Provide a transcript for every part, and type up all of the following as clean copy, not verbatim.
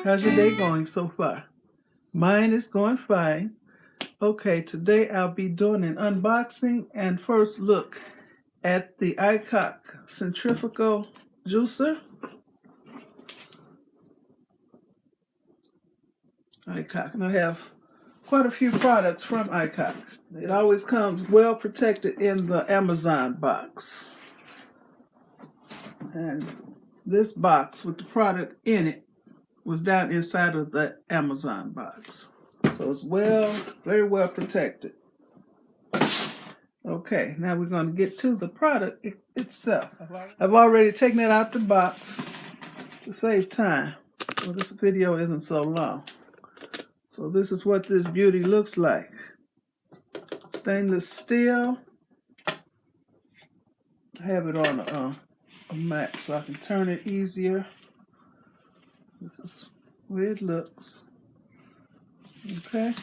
How's your day going so far? Mine is going fine. Okay, today I'll be doing an unboxing and first look at the AICOK Centrifugal Juicer. AICOK, and I have quite a few products from AICOK. It always comes well protected in the Amazon box. And this box with the product in it was down inside of the Amazon box. So it's very well protected. Okay, now we're going to get to the product itself. I've already taken it out the box to save time, so this video isn't so long. So this is what this beauty looks like. Stainless steel. I have it on a mat so I can turn it easier. This is where it looks. Okay.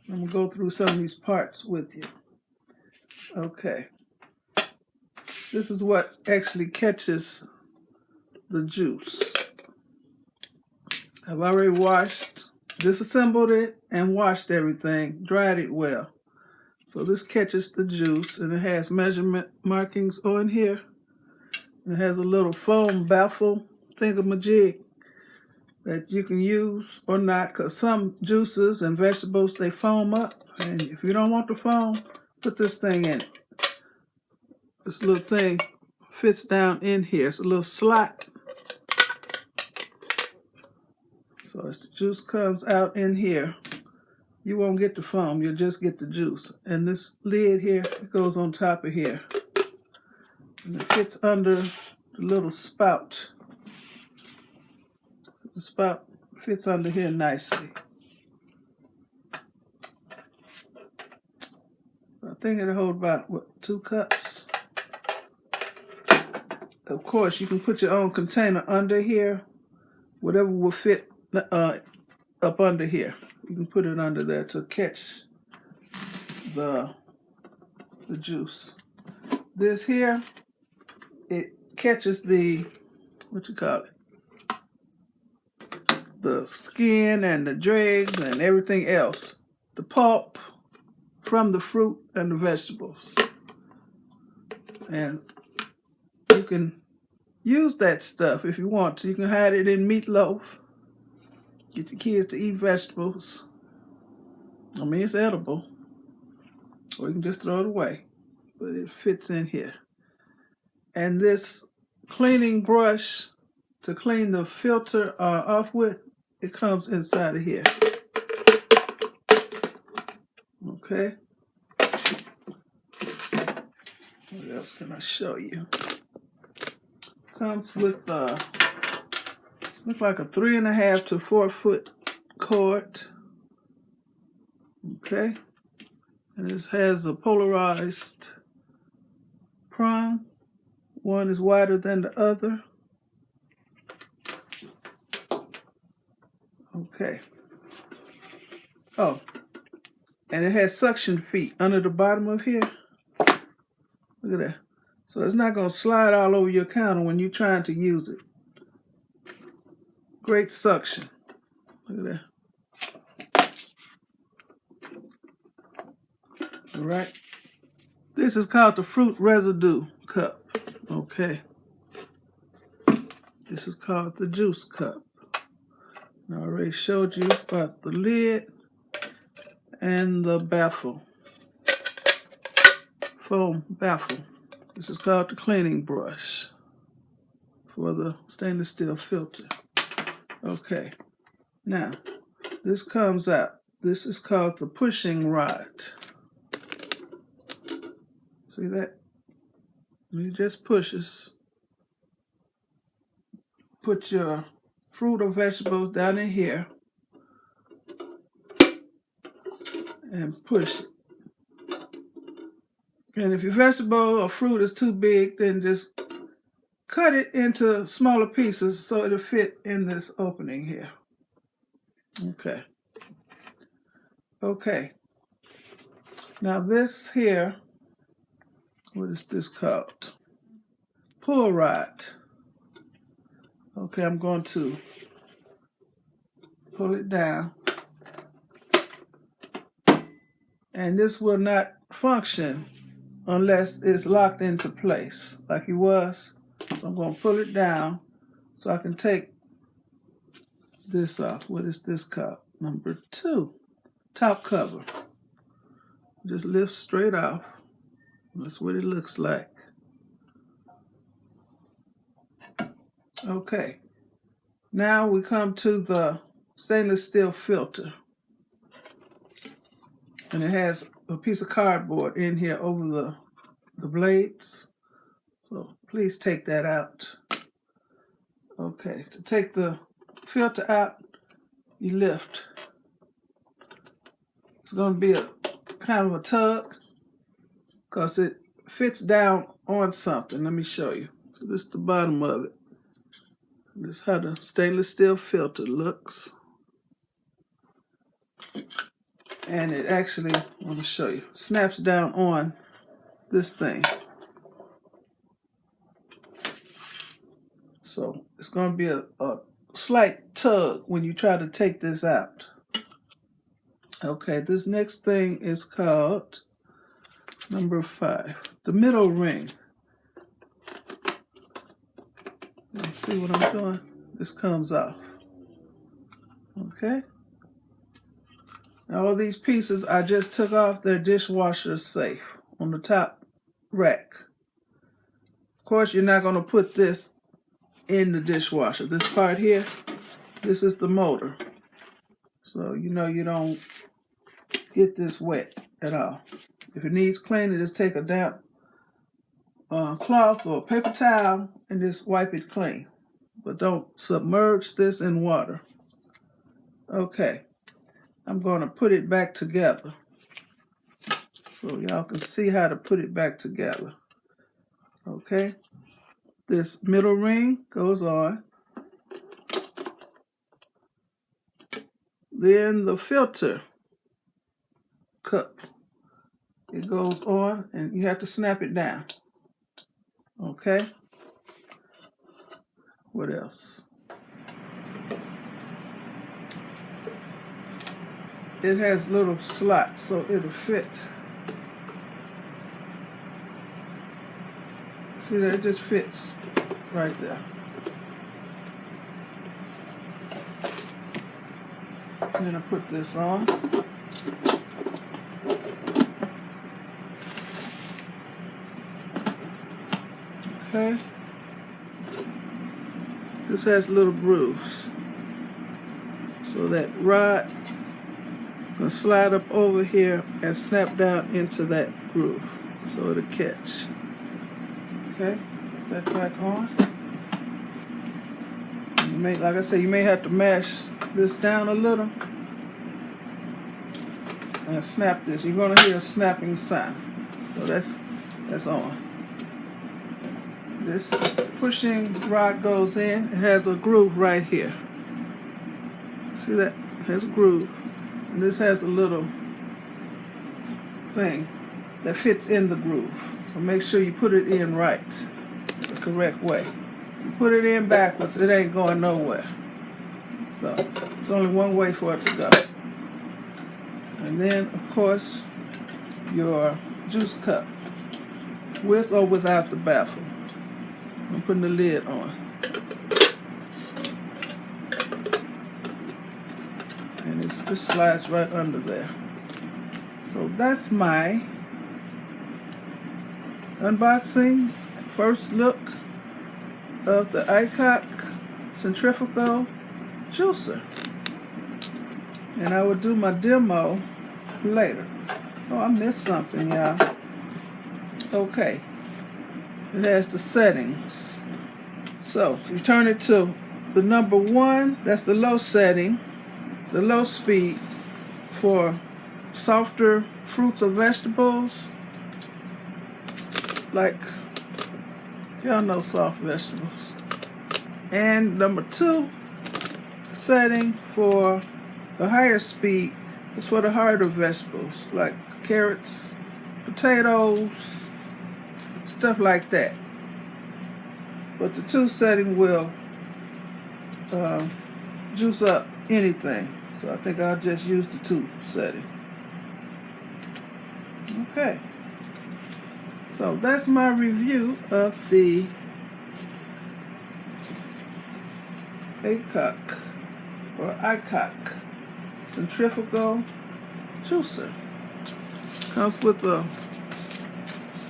I'm going to go through some of these parts with you. Okay. This is what actually catches the juice. I've already disassembled it and washed everything, dried it well. So this catches the juice, and it has measurement markings on here. It has a little foam baffle thingamajig that you can use or not, because some juices and vegetables, they foam up. And if you don't want the foam, put this thing in it. This little thing fits down in here. It's a little slot. So as the juice comes out in here, you won't get the foam, you'll just get the juice. And this lid here, it goes on top of here. And it fits under the little spout. The spout fits under here nicely. I think it'll hold about, 2 cups? Of course, you can put your own container under here. Whatever will fit up under here. You can put it under there to catch the juice. This here, it catches the, the skin and the dregs and everything else. The pulp from the fruit and the vegetables. And you can use that stuff if you want to. You can hide it in meatloaf. Get your kids to eat vegetables. I mean, it's edible. Or you can just throw it away. But it fits in here. And this cleaning brush to clean the filter off with, it comes inside of here. Okay. What else can I show you? Comes with looks like a 3.5 to 4 foot cord. Okay. And this has a polarized prong. One is wider than the other. Okay. Oh, and it has suction feet under the bottom of here. Look at that. So it's not going to slide all over your counter when you're trying to use it. Great suction. Look at that. All right. This is called the Fruit Residue Cup. Okay. This is called the Juice Cup. I already showed you about the lid and the baffle. Foam baffle. This is called the cleaning brush for the stainless steel filter. Okay. Now, this comes out. This is called the pushing rod. See that? It just pushes. Put your fruit or vegetables down in here and push it. And if your vegetable or fruit is too big, then just cut it into smaller pieces so it'll fit in this opening here. Okay. Okay. Now this here, what is this called? Pull rod. Okay, I'm going to pull it down. And this will not function unless it's locked into place like it was. So I'm going to pull it down so I can take this off. What is this cup? Number 2. Top cover. Just lift straight off. That's what it looks like. Okay. Now we come to the stainless steel filter. And it has a piece of cardboard in here over the blades. So please take that out. Okay, to take the filter out, you lift. It's going to be a kind of a tug because it fits down on something. Let me show you. So this is the bottom of it. This is how the stainless steel filter looks. And it actually, I want to show you, snaps down on this thing. So it's going to be a slight tug when you try to take this out. Okay, this next thing is called number 5, the middle ring. You see what I'm doing? This comes off. Okay. Now all these pieces I just took off, they're dishwasher safe on the top rack. Of course, you're not going to put this in the dishwasher. This part here, this is the motor. So you know you don't get this wet at all. If it needs cleaning, just take a damp cloth or paper towel and just wipe it clean. But don't submerge this in water. Okay. I'm going to put it back together so y'all can see how to put it back together. Okay, this middle ring goes on. Then the filter cup, it goes on and you have to snap it down. Okay, what else? It has little slots, so it'll fit. See that? It just fits right there. I'm going to put this on. Okay. This has little grooves. So that rod will slide up over here and snap down into that groove so it'll catch. Okay, put that back on. You may, like I said, you may have to mash this down a little and snap this. You're going to hear a snapping sound. So that's on. This pushing rod goes in. It has a groove right here. See that? It has a groove. And this has a little thing that fits in the groove. So make sure you put it in right, the correct way. You put it in backwards, it ain't going nowhere. So there's only one way for it to go. And then, of course, your juice cup, with or without the baffle. I'm putting the lid on. And it just slides right under there. So that's my unboxing, first look of the AICOK Centrifugal Juicer. And I will do my demo later. Oh, I missed something, y'all. Okay. It has the settings. So, if you turn it to the number 1, that's the low setting, the low speed for softer fruits or vegetables. Like, y'all know soft vegetables. And number 2 setting for the higher speed is for the harder vegetables, like carrots, potatoes, stuff like that. But the 2 setting will juice up anything. So I think I'll just use the 2 setting. Okay. So that's my review of the AICOK or AICOK Centrifugal Juicer. Comes with a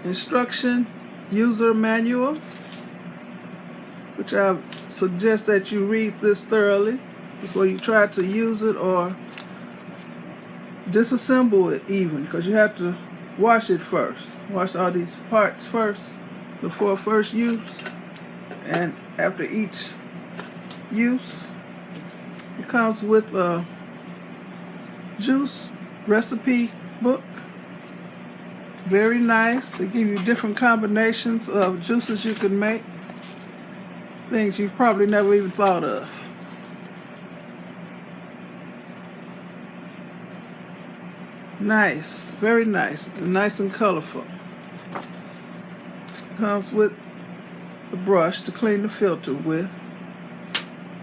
instruction user manual, which I suggest that you read this thoroughly before you try to use it or disassemble it even, because you have to wash it first. Wash all these parts first before first use, and after each use. It comes with a juice recipe book. Very nice. They give you different combinations of juices you can make. Things you've probably never even thought of. Nice. Very nice. Nice and colorful. Comes with the brush to clean the filter with.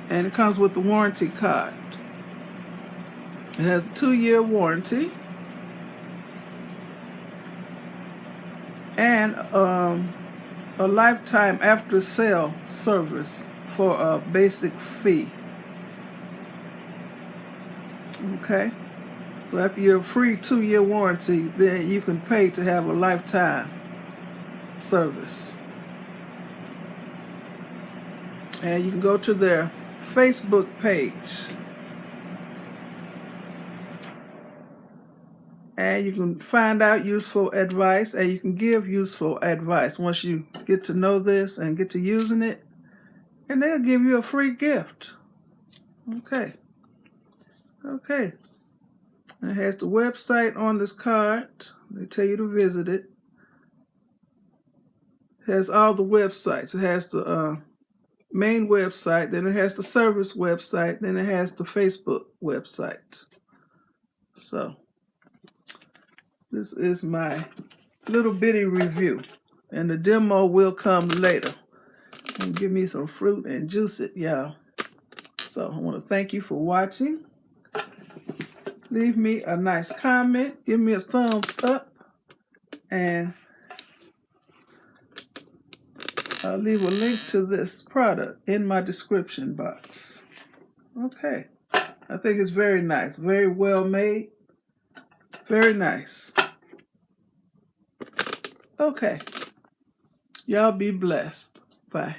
And it comes with the warranty card. It has a 2-year warranty. And a lifetime after sale service for a basic fee. Okay? So after your free 2-year warranty, then you can pay to have a lifetime service. And you can go to their Facebook page. And you can find out useful advice, and you can give useful advice once you get to know this and get to using it. And they'll give you a free gift. Okay. Okay. And it has the website on this card. They tell you to visit it. It has all the websites. It has the main website, then it has the service website, then it has the Facebook website. So this is my little bitty review, and the demo will come later. And give me some fruit and juice it, y'all. So I want to thank you for watching. Leave me a nice comment, give me a thumbs up, and I'll leave a link to this product in my description box. Okay. I think it's very nice, very well made, very nice. Okay. Y'all be blessed. Bye.